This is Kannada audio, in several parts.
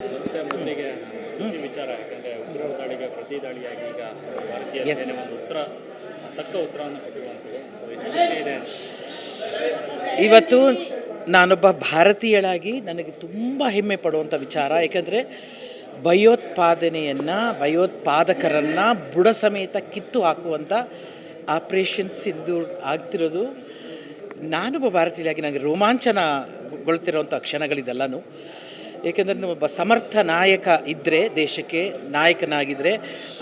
ಮತ್ತೆ ಮೊದಲಿಗೆ ಈ ವಿಚಾರ ಯಾಕಂದರೆ ಉಗ್ರರ ದಾಳಿಗೆ ಪ್ರತಿ ದಾಳಿಯಾಗಿ ಈಗ ಭಾರತೀಯ ಎಸ್ ಸೇನೆ ಒಂದು ತಕ್ಕ ಉತ್ತರವನ್ನು ಕೊಟ್ಟಿರುವಂಥದ್ದು. ಸೊ ಇದು ಇದೆ. ಇವತ್ತು ನಾನೊಬ್ಬ ಭಾರತೀಯಳಾಗಿ ನನಗೆ ತುಂಬ ಹೆಮ್ಮೆ ಪಡುವಂಥ ವಿಚಾರ. ಏಕೆಂದರೆ ಭಯೋತ್ಪಾದಕರನ್ನು ಬುಡ ಸಮೇತ ಕಿತ್ತು ಹಾಕುವಂಥ ಆಪ್ರೇಷನ್ ಸಿಂಧೂರ್ ಆಗ್ತಿರೋದು ನಾನೊಬ್ಬ ಭಾರತೀಯರಾಗಿ ನನಗೆ ರೋಮಾಂಚನಗೊಳ್ತಿರೋವಂಥ ಕ್ಷಣಗಳಿದೆಲ್ಲನೂ. ಏಕೆಂದರೆ ಒಬ್ಬ ಸಮರ್ಥ ನಾಯಕ ಇದ್ದರೆ, ದೇಶಕ್ಕೆ ನಾಯಕನಾಗಿದ್ದರೆ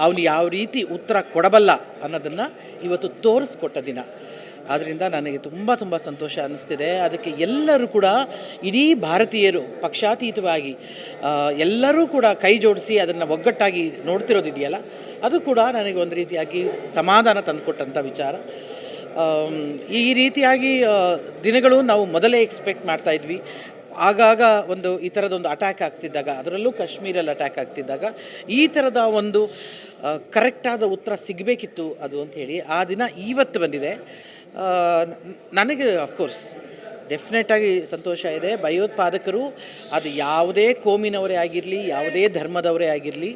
ಅವನು ಯಾವ ರೀತಿ ಉತ್ತರ ಕೊಡಬಲ್ಲ ಅನ್ನೋದನ್ನು ಇವತ್ತು ತೋರಿಸ್ಕೊಟ್ಟ ದಿನ. ಆದ್ದರಿಂದ ನನಗೆ ತುಂಬ ತುಂಬ ಸಂತೋಷ ಅನ್ನಿಸ್ತಿದೆ. ಅದಕ್ಕೆ ಎಲ್ಲರೂ ಕೂಡ, ಇಡೀ ಭಾರತೀಯರು ಪಕ್ಷಾತೀತವಾಗಿ ಎಲ್ಲರೂ ಕೂಡ ಕೈ ಜೋಡಿಸಿ ಅದನ್ನು ಒಗ್ಗಟ್ಟಾಗಿ ನೋಡ್ತಿರೋದಿದೆಯಲ್ಲ, ಅದು ಕೂಡ ನನಗೆ ಒಂದು ರೀತಿಯಾಗಿ ಸಮಾಧಾನ ತಂದುಕೊಟ್ಟಂಥ ವಿಚಾರ. ಈ ರೀತಿಯಾಗಿ ದಿನಗಳು ನಾವು ಮೊದಲೇ ಎಕ್ಸ್ಪೆಕ್ಟ್ ಮಾಡ್ತಾಯಿದ್ವಿ. ಆಗಾಗ ಈ ಥರದೊಂದು ಅಟ್ಯಾಕ್ ಆಗ್ತಿದ್ದಾಗ, ಅದರಲ್ಲೂ ಕಾಶ್ಮೀರಲ್ಲಿ ಅಟ್ಯಾಕ್ ಆಗ್ತಿದ್ದಾಗ ಈ ಥರದ ಒಂದು ಕರೆಕ್ಟಾದ ಉತ್ತರ ಸಿಗಬೇಕಿತ್ತು ಅದು ಅಂಥೇಳಿ. ಆ ದಿನ ಇವತ್ತು ಬಂದಿದೆ. ನನಗೆ ಅಫ್ಕೋರ್ಸ್ ಡೆಫಿನೆಟಾಗಿ ಸಂತೋಷ ಇದೆ. ಭಯೋತ್ಪಾದಕರು ಅದು ಯಾವುದೇ ಕೋಮಿನವರೇ ಆಗಿರಲಿ, ಯಾವುದೇ ಧರ್ಮದವರೇ ಆಗಿರಲಿ,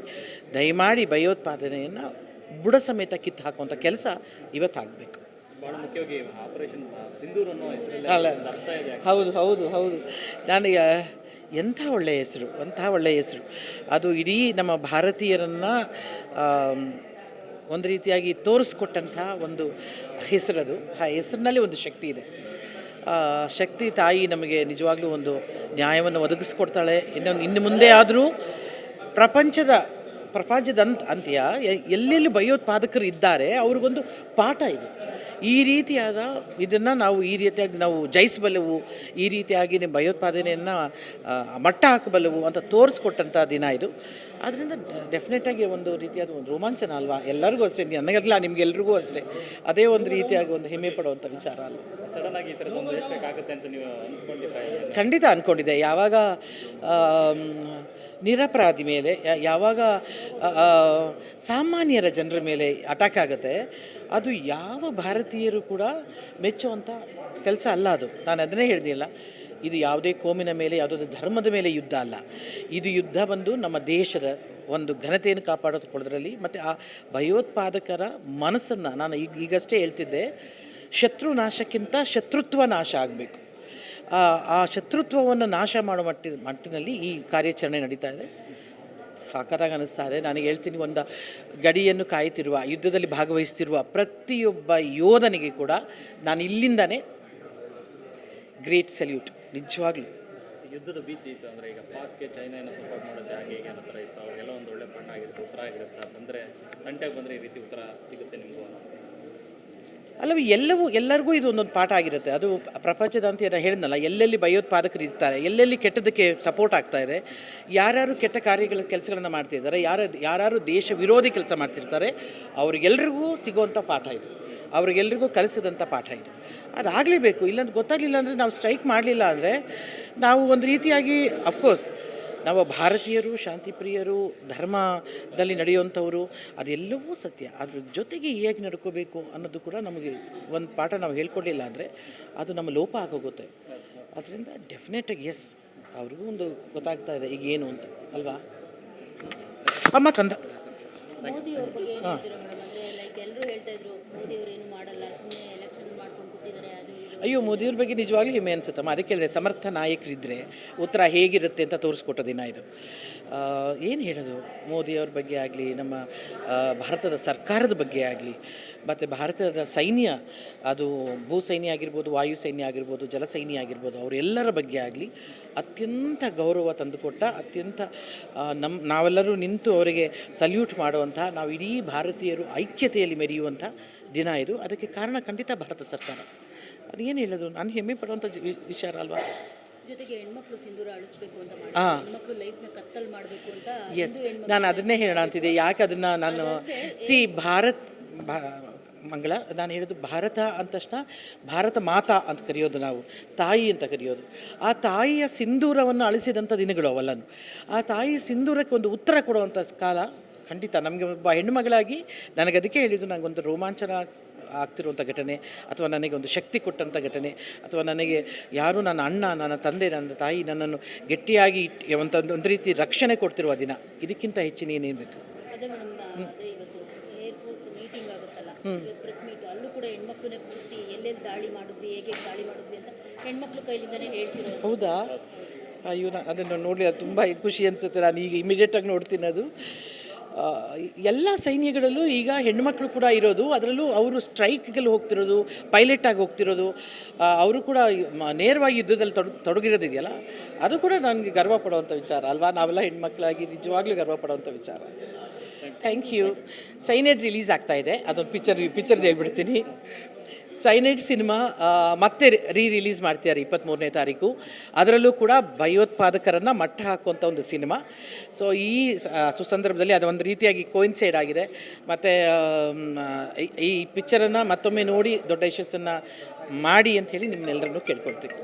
ದಯಮಾಡಿ ಭಯೋತ್ಪಾದನೆಯನ್ನು ಬುಡ ಸಮೇತ ಕಿತ್ತು ಹಾಕುವಂಥ ಕೆಲಸ ಇವತ್ತಾಗಬೇಕು. ಭಾಳ ಮುಖ್ಯವಾಗಿ ಆಪರೇಷನ್ ಸಿಂಧೂರ್ ಅನ್ನೋ ಹೆಸರಲ್ಲಿ ಅರ್ಥ ಇದೆ. ಹೌದು ಹೌದು ಹೌದು. ನನಗೆ ಎಂಥ ಒಳ್ಳೆಯ ಹೆಸರು, ಒಳ್ಳೆಯ ಹೆಸರು. ಅದು ಇಡೀ ನಮ್ಮ ಭಾರತೀಯರನ್ನು ಒಂದು ರೀತಿಯಾಗಿ ತೋರಿಸ್ಕೊಟ್ಟಂಥ ಒಂದು ಹೆಸರದು. ಆ ಹೆಸರಿನಲ್ಲಿ ಒಂದು ಶಕ್ತಿ ಇದೆ. ಶಕ್ತಿ ತಾಯಿ ನಮಗೆ ನಿಜವಾಗ್ಲೂ ಒಂದು ನ್ಯಾಯವನ್ನು ಒದಗಿಸ್ಕೊಡ್ತಾಳೆ. ಇನ್ನು ಮುಂದೆ ಆದರೂ ಪ್ರಪಂಚದ ಅಂತ್ಯ ಎಲ್ಲೆಲ್ಲಿ ಭಯೋತ್ಪಾದಕರು ಇದ್ದಾರೆ ಅವ್ರಿಗೊಂದು ಪಾಠ ಇದು. ಈ ರೀತಿಯಾದ ಇದನ್ನು ಈ ರೀತಿಯಾಗಿ ನಾವು ಜಯಿಸಬಲ್ಲೆವು, ಈ ರೀತಿಯಾಗಿ ಭಯೋತ್ಪಾದನೆಯನ್ನು ಮಟ್ಟ ಹಾಕಬಲ್ಲೆವು ಅಂತ ತೋರಿಸ್ಕೊಟ್ಟಂಥ ದಿನ ಇದು. ಆದ್ದರಿಂದ ಡೆಫಿನೆಟಾಗಿ ಒಂದು ರೀತಿಯಾದ ಒಂದು ರೋಮಾಂಚನ ಅಲ್ವಾ, ಎಲ್ಲರಿಗೂ ಅಷ್ಟೇ, ನನಗಲ್ಲ ನಿಮಗೆಲ್ರಿಗೂ ಅಷ್ಟೇ. ಅದೇ ಒಂದು ರೀತಿಯಾಗಿ ಒಂದು ಹೆಮ್ಮೆ ಪಡುವಂಥ ವಿಚಾರ ಅಲ್ವ. ಸಡನ್ ಆಗಿ ಈ ಥರದೊಂದು ಎಷ್ಟಬೇಕಾಗುತ್ತೆ ಅಂತ ನೀವು ಅಂದ್ಕೊಂಡಿದ್ರಾ? ಖಂಡಿತ ಅಂದ್ಕೊಂಡಿದ್ದೆ. ಯಾವಾಗ ನಿರಪರಾಧಿ ಮೇಲೆ, ಯಾವಾಗ ಸಾಮಾನ್ಯರ ಜನರ ಮೇಲೆ ಅಟ್ಯಾಕ್ ಆಗುತ್ತೆ, ಅದು ಯಾವ ಭಾರತೀಯರು ಕೂಡ ಮೆಚ್ಚುವಂಥ ಕೆಲಸ ಅಲ್ಲ ಅದು. ನಾನು ಅದನ್ನೇ ಹೇಳಿದೆಯಲ್ಲ, ಇದು ಯಾವುದೇ ಕೋಮಿನ ಮೇಲೆ, ಯಾವುದೋ ಧರ್ಮದ ಮೇಲೆ ಯುದ್ಧ ಅಲ್ಲ. ಇದು ಯುದ್ಧ ಬಂದು ನಮ್ಮ ದೇಶದ ಒಂದು ಘನತೆಯನ್ನು ಕಾಪಾಡಿಕೊಳ್ಳೋದ್ರಲ್ಲಿ, ಮತ್ತು ಆ ಭಯೋತ್ಪಾದಕರ ಮನಸ್ಸನ್ನು, ನಾನು ಈಗಷ್ಟೇ ಹೇಳ್ತಿದ್ದೆ, ಶತ್ರು ನಾಶಕ್ಕಿಂತ ಶತ್ರುತ್ವ ನಾಶ ಆಗಬೇಕು. ಆ ಶತ್ರುತ್ವವನ್ನು ನಾಶ ಮಾಡೋ ಮಟ್ಟಿನಲ್ಲಿ ಈ ಕಾರ್ಯಾಚರಣೆ ನಡೀತಾ ಇದೆ. ಸಾಕತ್ತಾಗಿ ಅನ್ನಿಸ್ತಾ ಇದೆ. ನನಗೆ ಹೇಳ್ತೀನಿ, ಒಂದು ಗಡಿಯನ್ನು ಕಾಯುತ್ತಿರುವ, ಯುದ್ಧದಲ್ಲಿ ಭಾಗವಹಿಸ್ತಿರುವ ಪ್ರತಿಯೊಬ್ಬ ಯೋಧನಿಗೆ ಕೂಡ ನಾನು ಇಲ್ಲಿಂದನೇ ಗ್ರೇಟ್ ಸಲ್ಯೂಟ್. ನಿಜವಾಗ್ಲೂ ಯುದ್ಧದ ಭೀತಿ ಇತ್ತು ಅಂದರೆ, ಈಗ ಪಾಕ್ಗೆ ಚೈನಾನ ಸಪೋರ್ಟ್ ಮಾಡೋದು ಹಾಗೆ ಹೀಗೆ ಅನ್ನೋ ಥರ ಇತ್ತು. ಅವಾಗೆಲ್ಲ ಒಂದು ಒಳ್ಳೆ ಪಾಠ ಆಗಿರುತ್ತೆ, ಉತ್ತರ ಆಗಿರುತ್ತೆ. ಅಂದರೆ ತಂಟೆಗೆ ಬಂದರೆ ಈ ರೀತಿ ಉತ್ತರ ಸಿಗುತ್ತೆ ನಿಮಗೂ ಅನ್ನೋ. ಅಲ್ಲವೇ ಎಲ್ಲರಿಗೂ ಇದು ಒಂದೊಂದು ಪಾಠ ಆಗಿರುತ್ತೆ. ಅದು ಪ್ರಪಂಚದ ಅಂತ ಹೇಳಿದ್ನಲ್ಲ, ಎಲ್ಲೆಲ್ಲಿ ಭಯೋತ್ಪಾದಕರು ಇರ್ತಾರೆ, ಎಲ್ಲೆಲ್ಲಿ ಕೆಟ್ಟದಕ್ಕೆ ಸಪೋರ್ಟ್ ಆಗ್ತಾ ಇದೆ, ಯಾರ್ಯಾರು ಕೆಟ್ಟ ಕೆಲಸಗಳನ್ನು ಮಾಡ್ತಿದ್ದಾರೆ, ಯಾರು ದೇಶ ವಿರೋಧಿ ಕೆಲಸ ಮಾಡ್ತಿರ್ತಾರೆ, ಅವ್ರಿಗೆಲ್ರಿಗೂ ಸಿಗುವಂಥ ಪಾಠ ಇದು, ಅವ್ರಿಗೆಲ್ರಿಗೂ ಕಲಿಸಿದಂಥ ಪಾಠ ಇದು. ಅದಾಗಲೇಬೇಕು. ಇಲ್ಲಾಂದ್ರೆ ಗೊತ್ತಾಗಲಿಲ್ಲ ಅಂದರೆ, ನಾವು ಸ್ಟ್ರೈಕ್ ಮಾಡಲಿಲ್ಲ ಅಂದರೆ, ನಾವು ಒಂದು ರೀತಿಯಾಗಿ ಅಫ್ಕೋರ್ಸ್ ನಾವು ಭಾರತೀಯರು ಶಾಂತಿಪ್ರಿಯರು, ಧರ್ಮದಲ್ಲಿ ನಡೆಯುವಂಥವರು, ಅದೆಲ್ಲವೂ ಸತ್ಯ. ಅದ್ರ ಜೊತೆಗೆ ಹೇಗೆ ನಡ್ಕೋಬೇಕು ಅನ್ನೋದು ಕೂಡ ನಮಗೆ ಒಂದು ಪಾಠ ನಾವು ಹೇಳ್ಕೊಡ್ಲಿಲ್ಲ ಅಂದರೆ ಅದು ನಮ್ಮ ಲೋಪ ಆಗೋಗುತ್ತೆ. ಅದರಿಂದ ಡೆಫಿನೆಟಾಗಿ ಎಸ್, ಅವ್ರಿಗೂ ಒಂದು ಗೊತ್ತಾಗ್ತಾ ಇದೆ ಈಗ ಏನು ಅಂತ ಅಲ್ವಾ. ಅಮ್ಮ ಕಂದ ಮೋದಿ ಅವ್ರ ಬಗ್ಗೆ ಏನು ಹೇಳ್ತೀರಾ ಮೇಡಮ್? ಅಂದರೆ ಲೈಕ್ ಎಲ್ಲರೂ ಹೇಳ್ತಾ ಇದ್ರು ಮೋದಿ ಅವರು ಏನು ಮಾಡಲ್ಲ, ಸುಮ್ಮನೆ ಎಲೆಕ್ಷನ್ ಮಾಡ್ಕೊಂಡು ಕೂತಿದ್ದಾರೆ, ಅದು ಇದು. ಅಯ್ಯೋ, ಮೋದಿಯವ್ರ ಬಗ್ಗೆ ನಿಜವಾಗ್ಲೂ ಹೆಮ್ಮೆ ಅನ್ಸುತ್ತಮ್ಮ. ಅದಕ್ಕೆ ಹೇಳಿದ್ರೆ, ಸಮರ್ಥ ನಾಯಕರಿದ್ದರೆ ಉತ್ತರ ಹೇಗಿರುತ್ತೆ ಅಂತ ತೋರಿಸ್ಕೊಟ್ಟ ದಿನ ಇದು. ಏನು ಹೇಳೋದು ಮೋದಿಯವ್ರ ಬಗ್ಗೆ ಆಗಲಿ, ನಮ್ಮ ಭಾರತದ ಸರ್ಕಾರದ ಬಗ್ಗೆ ಆಗಲಿ, ಮತ್ತು ಭಾರತದ ಸೈನ್ಯ, ಅದು ಭೂ ಸೈನ್ಯ ಆಗಿರ್ಬೋದು, ವಾಯು ಸೈನ್ಯ ಆಗಿರ್ಬೋದು, ಜಲ ಸೈನ್ಯ ಆಗಿರ್ಬೋದು, ಅವರೆಲ್ಲರ ಬಗ್ಗೆ ಆಗಲಿ ಅತ್ಯಂತ ಗೌರವ ತಂದುಕೊಟ್ಟ, ಅತ್ಯಂತ ನಾವೆಲ್ಲರೂ ನಿಂತು ಅವರಿಗೆ ಸಲ್ಯೂಟ್ ಮಾಡುವಂಥ, ನಾವು ಇಡೀ ಭಾರತೀಯರು ಐಕ್ಯತೆಯಲ್ಲಿ ಮೆರೆಯುವಂಥ ದಿನ ಇದು. ಅದಕ್ಕೆ ಕಾರಣ ಖಂಡಿತ ಭಾರತ ಸರ್ಕಾರ. ಅದೇನು ಹೇಳೋದು, ನಾನು ಹೆಮ್ಮೆ ಪಡುವಂಥ ವಿಚಾರ ಅಲ್ವಾ. ಜೊತೆಗೆ ಹೆಣ್ಮಕ್ಳು ಸಿಂಧೂರ ಅಳಿಸ್ಬೇಕು ಅಂತ ಮಾಡಿ, ಹೆಣ್ಮಕ್ಳು ಲೈಫ್ನ ಕತ್ತಲ್ ಮಾಡಬೇಕು ಅಂತ. ಎಸ್, ನಾನು ಅದನ್ನೇ ಹೇಳೋಣ ಅಂತಿದ್ದೆ. ಯಾಕೆ ಅದನ್ನು ನಾನು ಮಂಗಳ, ನಾನು ಹೇಳೋದು ಭಾರತ ಅಂದ ತಕ್ಷಣ ಭಾರತ ಮಾತಾ ಅಂತ ಕರೆಯೋದು, ನಾವು ತಾಯಿ ಅಂತ ಕರೆಯೋದು. ಆ ತಾಯಿಯ ಸಿಂಧೂರವನ್ನು ಅಳಿಸಿದಂಥ ದಿನಗಳು ಅವೆಲ್ಲನು. ಆ ತಾಯಿ ಸಿಂಧೂರಕ್ಕೆ ಒಂದು ಉತ್ತರ ಕೊಡುವಂಥ ಕಾಲ ಖಂಡಿತ ನಮಗೆ ಒಬ್ಬ ಹೆಣ್ಣುಮಗಳಾಗಿ ನನಗೆ ಅದಕ್ಕೆ ಹೇಳಿದ್ದು, ನನಗೊಂದು ರೋಮಾಂಚನ ಆಗ್ತಿರುವಂಥ ಘಟನೆ, ಅಥವಾ ನನಗೆ ಒಂದು ಶಕ್ತಿ ಕೊಟ್ಟಂಥ ಘಟನೆ, ಅಥವಾ ನನಗೆ ಯಾರು ನನ್ನ ಅಣ್ಣ, ನನ್ನ ತಂದೆ, ನನ್ನ ತಾಯಿ ನನ್ನನ್ನು ಗಟ್ಟಿಯಾಗಿ ಒಂದು ರೀತಿ ರಕ್ಷಣೆ ಕೊಡ್ತಿರುವ ದಿನ. ಇದಕ್ಕಿಂತ ಹೆಚ್ಚಿನ ಏನೇನು ಬೇಕು? ಅದೇ ಮೇಡಮ್, ಅದೇ ಇವತ್ತು ಏರ್ಫೋರ್ಸ್ ಮೀಟಿಂಗ್ ಆಗುತ್ತಲ್ಲ, ಪ್ರೆಸ್ ಮೀಟ್, ಅಲ್ಲೂ ಕೂಡ ಹೆಣ್ಮಕ್ಳನ್ನೇ ಕೂರಿಸಿ ಎಲ್ಲೆಲ್ಲಿ ದಾಳಿ ಮಾಡಿದ್ವಿ, ಹೇಗೆ ದಾಳಿ ಮಾಡಿದ್ವಿ ಅಂತ ಹೆಣ್ಮಕ್ಳು ಕೈಲಿಂದನೇ ಹೇಳ್ತಿರೋದು. ಹೌದಾ? ಅಯ್ಯೋ, ಅದನ್ನು ನೋಡಿ ಅದು ತುಂಬ ಖುಷಿ ಅನಿಸುತ್ತೆ. ನಾನು ಈಗ ಇಮಿಡಿಯೇಟಾಗಿ ನೋಡ್ತೀನಿ ಅದು. ಎಲ್ಲ ಸೈನ್ಯಗಳಲ್ಲೂ ಈಗ ಹೆಣ್ಣುಮಕ್ಕಳು ಕೂಡ ಇರೋದು, ಅದರಲ್ಲೂ ಅವರು ಸ್ಟ್ರೈಕ್ಗೆಲ್ಲ ಹೋಗ್ತಿರೋದು, ಪೈಲಟಾಗಿ ಹೋಗ್ತಿರೋದು, ಅವರು ಕೂಡ ನೇರವಾಗಿ ಯುದ್ಧದಲ್ಲಿ ತೊಡಗಿರೋದಿದೆಯಲ್ಲ, ಅದು ಕೂಡ ನನಗೆ ಗರ್ವ ಪಡುವಂಥ ವಿಚಾರ ಅಲ್ವಾ? ನಾವೆಲ್ಲ ಹೆಣ್ಮಕ್ಳಾಗಿ ನಿಜವಾಗ್ಲೂ ಗರ್ವ ಪಡುವಂಥ ವಿಚಾರ. Thank you. ಸೈನೈಡ್ ರಿಲೀಸ್ ಆಗ್ತಾಯಿದೆ, ಅದೊಂದು ಪಿಕ್ಚರ್ದು ಹೇಳ್ಬಿಡ್ತೀನಿ. ಸೈನೈಡ್ ಸಿನಿಮಾ ಮತ್ತೆ ರಿಲೀಸ್ ಮಾಡ್ತಿದ್ದಾರೆ 23ನೇ ತಾರೀಕು. ಅದರಲ್ಲೂ ಕೂಡ ಭಯೋತ್ಪಾದಕರನ್ನು ಮಟ್ಟ ಹಾಕುವಂಥ ಒಂದು ಸಿನಿಮಾ. ಸೊ ಈ ಸುಸಂದರ್ಭದಲ್ಲಿ ಅದು ಒಂದು ರೀತಿಯಾಗಿ ಕೋಯಿನ್ಸೈಡ್ ಆಗಿದೆ. ಮತ್ತು ಈ ಪಿಕ್ಚರನ್ನು ಮತ್ತೊಮ್ಮೆ ನೋಡಿ ದೊಡ್ಡ ಯಶಸ್ಸನ್ನು ಮಾಡಿ ಅಂಥೇಳಿ ನಿಮ್ಮನ್ನೆಲ್ಲರನ್ನೂ ಕೇಳ್ಕೊಳ್ತೀನಿ.